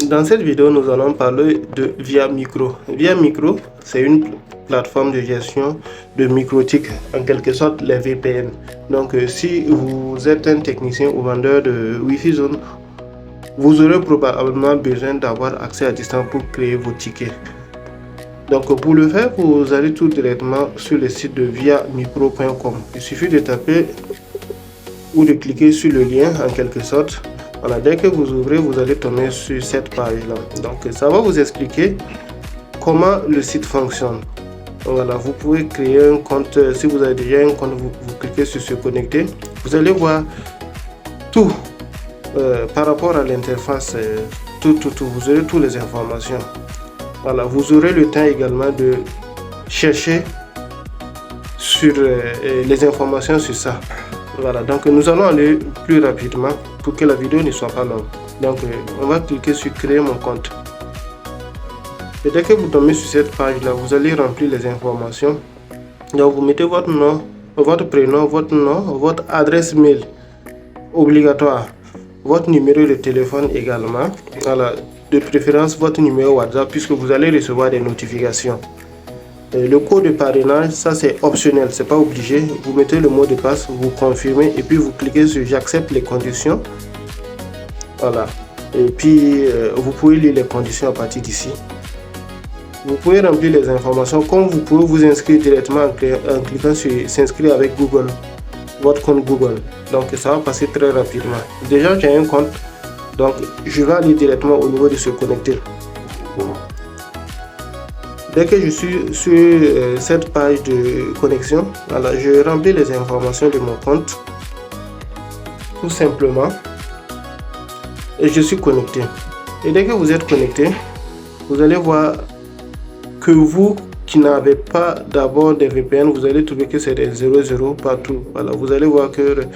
Dans cette vidéo, nous allons parler de Via Micro. Via Micro, c'est une plateforme de gestion de microtiques, en quelque sorte les VPN. Donc, si vous êtes un technicien ou vendeur de Wi-Fi Zone, vous aurez probablement besoin d'avoir accès à distance pour créer vos tickets. Donc, pour le faire, vous allez tout directement sur le site de viamicro.com. Il suffit de taper ou de cliquer sur le lien en quelque sorte. Voilà, dès que vous ouvrez, vous allez tomber sur cette page là. Donc ça va vous expliquer comment le site fonctionne. Donc, voilà, vous pouvez créer un compte. Si vous avez déjà un compte, vous cliquez sur se connecter. Vous allez voir tout par rapport à l'interface, tout. Vous aurez toutes les informations. Voilà, vous aurez le temps également de chercher sur les informations sur ça. Voilà, donc nous allons aller plus rapidement pour que la vidéo ne soit pas longue. Donc on va cliquer sur créer mon compte. Et dès que vous tombez sur cette page là, vous allez remplir les informations. Donc vous mettez votre nom, votre prénom, votre nom, votre adresse mail obligatoire, votre numéro de téléphone également. Voilà, de préférence votre numéro WhatsApp puisque vous allez recevoir des notifications. Le code de parrainage, ça c'est optionnel, c'est pas obligé. Vous mettez le mot de passe, vous confirmez et puis vous cliquez sur j'accepte les conditions. Voilà, et puis vous pouvez lire les conditions à partir d'ici. Vous pouvez remplir les informations comme vous pouvez vous inscrire directement en cliquant sur s'inscrire avec Google, votre compte Google. Donc ça va passer très rapidement. Déjà j'ai un compte, donc je vais aller directement au niveau de se connecter. Dès que je suis sur cette page de connexion, voilà, je remplis les informations de mon compte, tout simplement, et je suis connecté. Et dès que vous êtes connecté, vous allez voir que vous qui n'avez pas d'abord des VPN, vous allez trouver que c'est des 00 partout. Voilà, vous allez voir que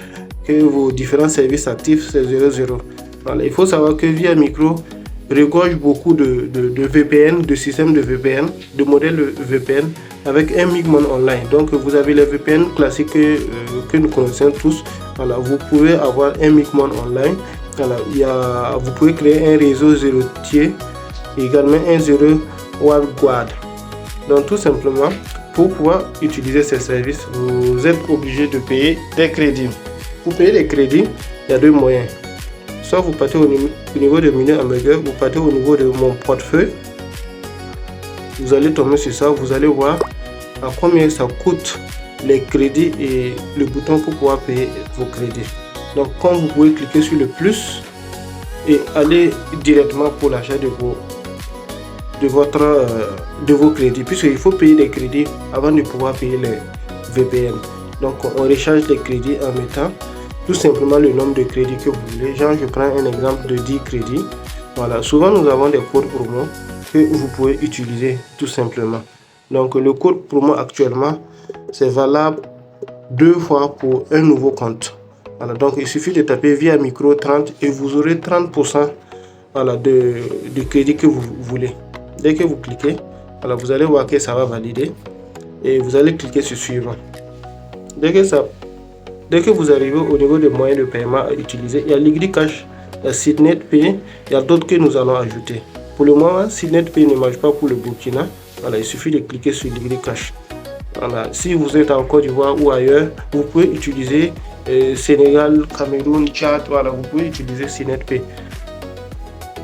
vos différents services actifs, c'est 00. Voilà, il faut savoir que Via Micro regorge beaucoup de VPN, de systèmes de VPN, de modèles VPN avec un Migmon Online. Donc vous avez les VPN classiques que nous connaissons tous. Voilà, vous pouvez avoir un Migmon Online. Voilà, vous pouvez créer un réseau zérotier, également un 0 WebGuard. Donc tout simplement, pour pouvoir utiliser ces services, vous êtes obligé de payer des crédits. Pour payer les crédits, il y a deux moyens. Soit vous partez au niveau de menu hamburger, vous partez au niveau de mon portefeuille. Vous allez tomber sur ça, vous allez voir à combien ça coûte les crédits et le bouton pour pouvoir payer vos crédits. Donc comme vous pouvez cliquer sur le plus et aller directement pour l'achat de vos crédits, puisqu'il faut payer des crédits avant de pouvoir payer les VPN. Donc on recharge les crédits en mettant tout simplement le nombre de crédits que vous voulez. Genre je prends un exemple de 10 crédits. Voilà, souvent nous avons des codes promo que vous pouvez utiliser tout simplement. Donc le code promo actuellement c'est valable 2 fois pour un nouveau compte. Voilà, donc il suffit de taper Via Micro 30 et vous aurez 30%, voilà, de crédit que vous voulez. Dès que vous cliquez, voilà, vous allez voir que ça va valider et vous allez cliquer sur suivant. Dès que vous arrivez au niveau des moyens de paiement à utiliser, il y a Liquid Cash, il y a Signet Pay, il y a d'autres que nous allons ajouter. Pour le moment, Signet Pay ne marche pas pour le Burkina. Voilà, il suffit de cliquer sur Liquid Cash. Voilà, si vous êtes en Côte d'Ivoire ou ailleurs, vous pouvez utiliser Sénégal, Cameroun, Tchad. Voilà, vous pouvez utiliser Signet Pay.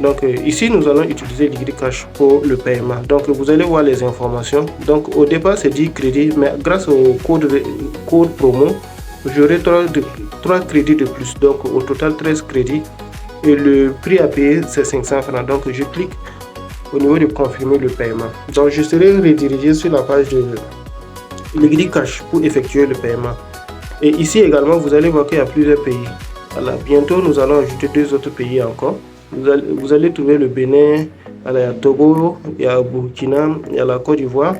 Donc ici nous allons utiliser Liquid Cash pour le paiement. Donc vous allez voir les informations. Donc au départ c'est 10 crédits, mais grâce au code promo, j'aurai 3 crédits de plus. Donc au total 13 crédits. Et le prix à payer c'est 500 francs. Donc je clique au niveau de confirmer le paiement. Donc je serai redirigé sur la page de Liquid Cash pour effectuer le paiement. Et ici également vous allez voir qu'il y a plusieurs pays. Voilà, bientôt nous allons ajouter 2 autres pays encore. Vous allez trouver le Bénin, il y a Togo, il y a Burkina, il y a la Côte d'Ivoire,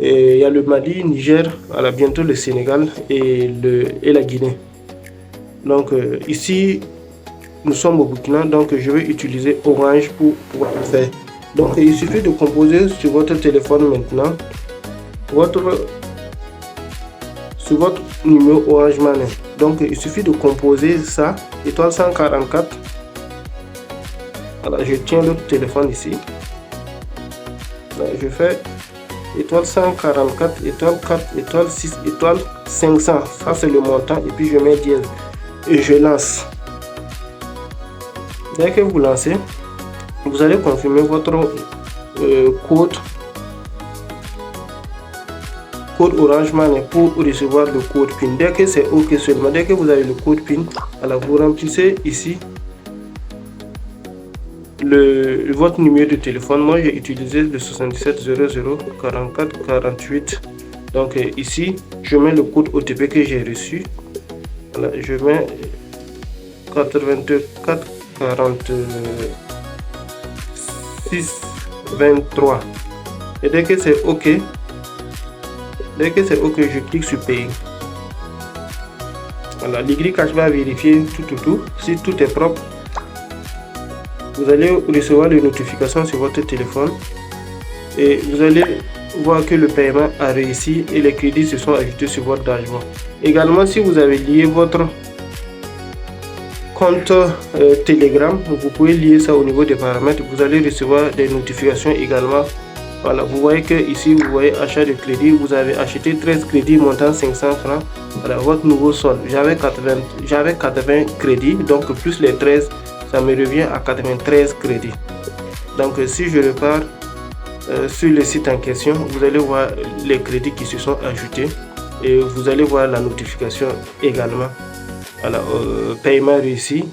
il y a le Mali, Niger, voilà, bientôt le Sénégal et la Guinée. Donc ici nous sommes au Burkina, donc je vais utiliser Orange pour pouvoir le faire. Donc il suffit de composer sur votre téléphone maintenant sur votre numéro Orange Money. Donc il suffit de composer ça, étoile 144 Voilà, je tiens l'autre téléphone ici. Là, je fais étoile 144, étoile 4, étoile 6, étoile 500. Ça, c'est le montant. Et puis, je mets dièse. Et je lance. Dès que vous lancez, vous allez confirmer votre code Orange Money pour recevoir le code PIN. Dès que c'est OK seulement, dès que vous avez le code PIN, alors vous remplissez ici votre numéro de téléphone. Moi, j'ai utilisé le 77 00 44 48. Donc ici, je mets le code OTP que j'ai reçu. Voilà, je mets 84 46 23. Et dès que c'est OK, je clique sur payer. Voilà, l'Y-Cash va vérifier tout. Si tout est propre, vous allez recevoir les notifications sur votre téléphone et vous allez voir que le paiement a réussi et les crédits se sont ajoutés sur votre dashboard. Également, si vous avez lié votre compte Telegram, vous pouvez lier ça au niveau des paramètres. Vous allez recevoir des notifications également. Voilà, vous voyez que ici, vous voyez achat de crédit. Vous avez acheté 13 crédits montant 500 francs. Voilà, votre nouveau solde. J'avais 80 crédits, donc plus les 13, ça me revient à 93 crédits. Donc si je repars sur le site en question, vous allez voir les crédits qui se sont ajoutés et vous allez voir la notification également. Voilà, paiement réussi,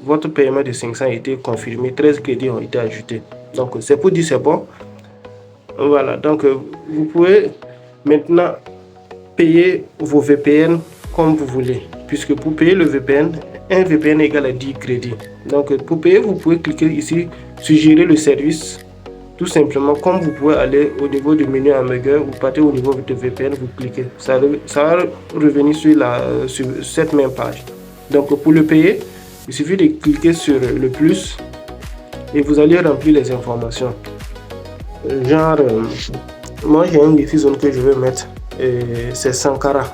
votre paiement de 500 a été confirmé, 13 crédits ont été ajoutés. Donc c'est pour dire c'est bon. Voilà, donc vous pouvez maintenant payer vos VPN comme vous voulez, puisque pour payer le VPN, un VPN égale à 10 crédits. Donc pour payer, vous pouvez cliquer ici sur gérer le service. Tout simplement, comme vous pouvez aller au niveau du menu hamburger, vous partez au niveau de VPN, vous cliquez. Ça va revenir sur cette même page. Donc pour le payer, il suffit de cliquer sur le plus et vous allez remplir les informations. Genre, moi j'ai un défi zone que je vais mettre, c'est Sankara.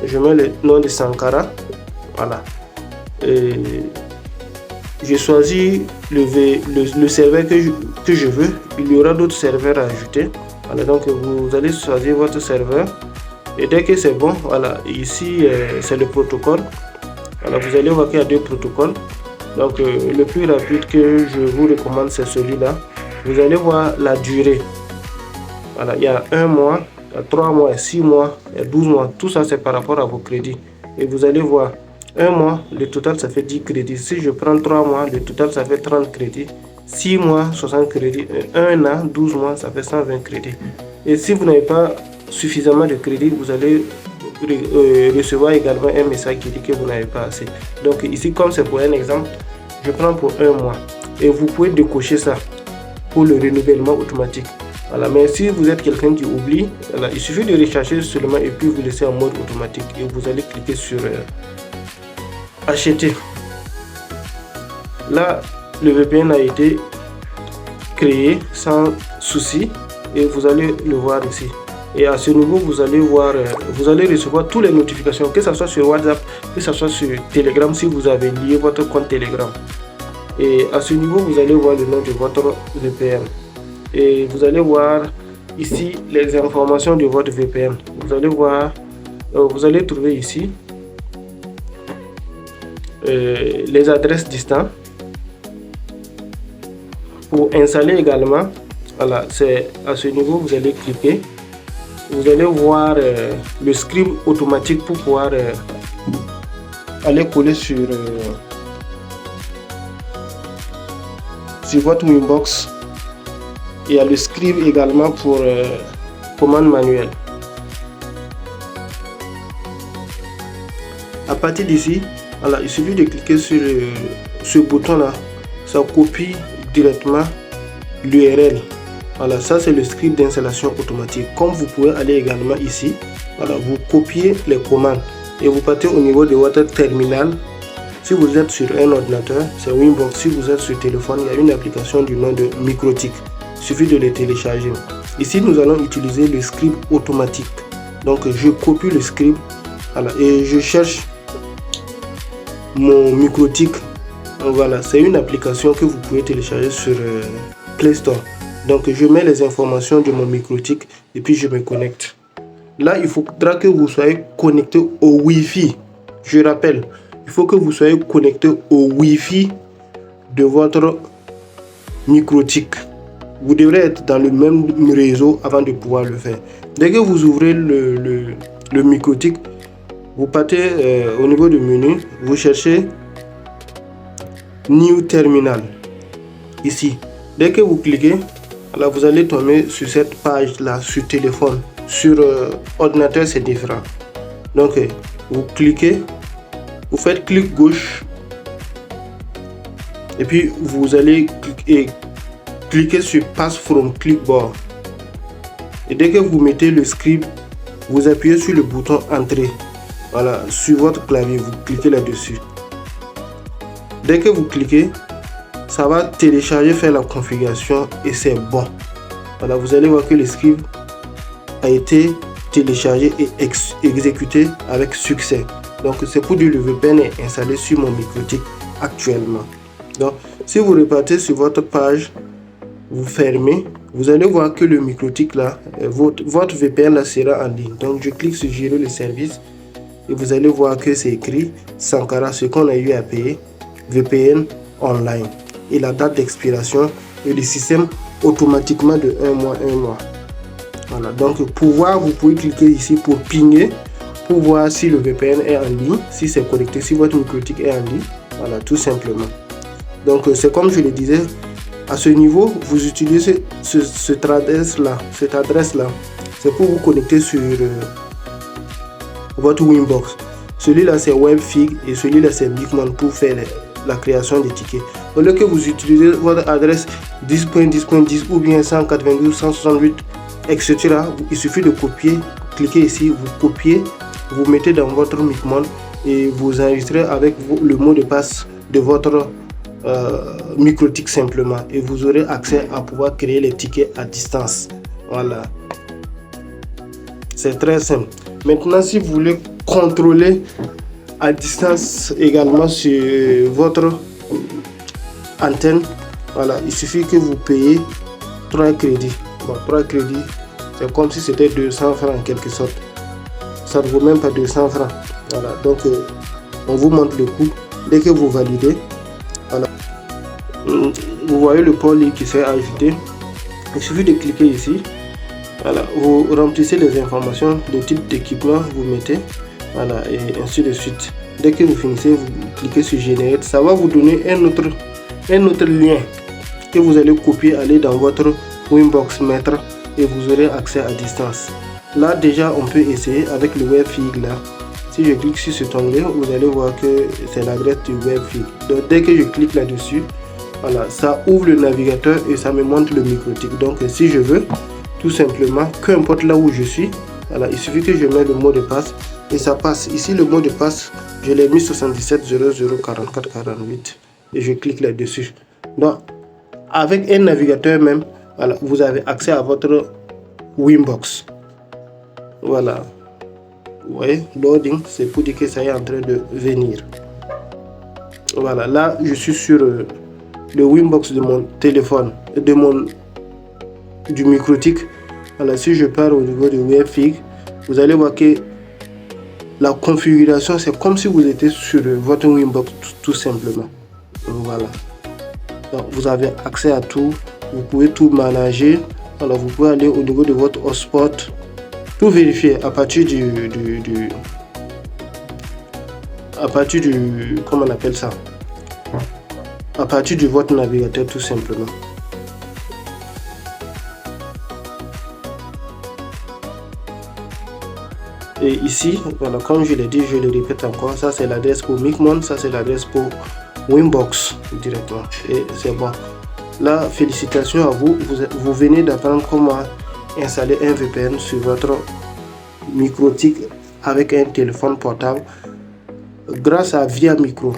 Je mets le nom de Sankara. Voilà. J'ai choisi le serveur que je veux. Il y aura d'autres serveurs à ajouter. Voilà, donc vous allez choisir votre serveur. Et dès que c'est bon, voilà, ici c'est le protocole. Voilà, vous allez voir qu'il y a deux protocoles. Donc le plus rapide que je vous recommande, c'est celui-là. Vous allez voir la durée. Voilà, il y a 1 mois, il y a 3 mois, 6 mois, il y a 12 mois. Tout ça, c'est par rapport à vos crédits. Et vous allez voir, 1 mois, le total, ça fait 10 crédits. Si je prends 3 mois, le total, ça fait 30 crédits. 6 mois, 60 crédits. 1 an, 12 mois, ça fait 120 crédits. Et si vous n'avez pas suffisamment de crédits, vous allez recevoir également un message qui dit que vous n'avez pas assez. Donc ici, comme c'est pour un exemple, je prends pour 1 mois. Et vous pouvez décocher ça pour le renouvellement automatique. Voilà, mais si vous êtes quelqu'un qui oublie, voilà, il suffit de rechercher seulement et puis vous laissez en mode automatique et vous allez cliquer sur acheter. Là, le VPN a été créé sans souci et vous allez le voir ici. Et à ce niveau, vous allez voir, vous allez recevoir toutes les notifications, que ce soit sur WhatsApp, que ce soit sur Telegram si vous avez lié votre compte Telegram. Et à ce niveau, vous allez voir le nom de votre VPN. Et vous allez voir ici les informations de votre VPN. Vous allez voir, vous allez trouver ici les adresses distantes. Pour installer également, voilà, c'est à ce niveau, vous allez cliquer. Vous allez voir le script automatique pour pouvoir aller coller sur votre Winbox. Il y a le script également pour commande manuelle. À partir d'ici, voilà, il suffit de cliquer sur ce bouton là, ça copie directement l'URL. Voilà, ça c'est le script d'installation automatique. Comme vous pouvez aller également ici, voilà, vous copiez les commandes et vous partez au niveau de votre terminal. Si vous êtes sur un ordinateur, c'est Winbox. Si vous êtes sur téléphone, il y a une application du nom de Microtik. Il suffit de les télécharger. Ici, nous allons utiliser le script automatique. Donc, je copie le script, voilà, et je cherche mon Microtik. Voilà, c'est une application que vous pouvez télécharger sur Play Store. Donc je mets les informations de mon microtik et puis je me connecte. Là, il faudra que vous soyez connecté au Wi-Fi. Je rappelle, il faut que vous soyez connecté au Wi-Fi de votre microtik. Vous devrez être dans le même réseau avant de pouvoir le faire. Dès que vous ouvrez le microtik, vous partez au niveau du menu, vous cherchez New Terminal. Ici, dès que vous cliquez, là, vous allez tomber sur cette page là sur téléphone. Sur ordinateur, c'est différent. Donc, vous cliquez, vous faites clic gauche et puis vous allez cliquer sur Pass from Clipboard. Et dès que vous mettez le script, vous appuyez sur le bouton Entrée. Voilà, sur votre clavier, vous cliquez là-dessus. Dès que vous cliquez, ça va télécharger, faire la configuration et c'est bon. Voilà, vous allez voir que le script a été téléchargé et exécuté avec succès. Donc c'est pour dire le VPN est installé sur mon microtik actuellement. Donc si vous repartez sur votre page, vous fermez, vous allez voir que le microtik là, votre VPN là sera en ligne. Donc je clique sur gérer le service et vous allez voir que c'est écrit Sankara, ce qu'on a eu à payer, VPN online, et la date d'expiration et le système automatiquement de 1 mois. Voilà, donc pour voir, vous pouvez cliquer ici pour pinguer, pour voir si le VPN est en ligne, si c'est connecté, si votre microtik est en ligne. Voilà, tout simplement. Donc c'est comme je le disais, à ce niveau, vous utilisez cette adresse là, c'est pour vous connecter sur votre Winbox. Celui-là c'est Webfig et celui-là c'est Micmon pour faire la création des tickets. Au lieu que vous utilisez votre adresse 10.10.10 ou bien 192, 168, etc., il suffit de copier, cliquez ici, vous copiez, vous mettez dans votre Micmon et vous enregistrez avec le mot de passe de votre microtik simplement, et vous aurez accès à pouvoir créer les tickets à distance. Voilà, c'est très simple. Maintenant, si vous voulez contrôler à distance également sur votre antenne, voilà, il suffit que vous payez 3 crédits. Bon, 3 crédits, c'est comme si c'était 200 francs en quelque sorte. Ça ne vaut même pas 200 francs. Voilà, donc on vous montre le coût. Dès que vous validez, voilà, vous voyez le port qui s'est ajouté. Il suffit de cliquer ici. Voilà, vous remplissez les informations de type d'équipement, vous mettez, voilà, et ainsi de suite. Dès que vous finissez, vous cliquez sur générer. Ça va vous donner un autre lien que vous allez copier, aller dans votre Winbox mettre et vous aurez accès à distance. Là déjà on peut essayer avec le Webfig là. Si je clique sur cet onglet, vous allez voir que c'est l'adresse du Webfig. Donc dès que je clique là dessus, voilà, ça ouvre le navigateur et ça me montre le microtik. Donc si je veux, tout simplement, peu importe là où je suis, voilà, il suffit que je mette le mot de passe et ça passe. Ici le mot de passe, je l'ai mis 77004448 et je clique là dessus. Donc avec un navigateur même, voilà, vous avez accès à votre Winbox. Voilà, vous voyez, loading, c'est pour dire que ça est en train de venir. Voilà, là je suis sur le Winbox de mon téléphone, du microtik. Voilà, si je pars au niveau de Webfig, vous allez voir que la configuration c'est comme si vous étiez sur votre Winbox tout simplement. Voilà, donc vous avez accès à tout, vous pouvez tout manager. Alors vous pouvez aller au niveau de votre hotspot, tout vérifier à partir comment on appelle ça, à partir de votre navigateur tout simplement. Et ici, voilà, comme je l'ai dit, je le répète encore, ça c'est l'adresse pour Micmon, ça c'est l'adresse pour Winbox directement. Et c'est bon. Là, félicitations à vous, vous venez d'apprendre comment installer un VPN sur votre microtik avec un téléphone portable grâce à Via Micro.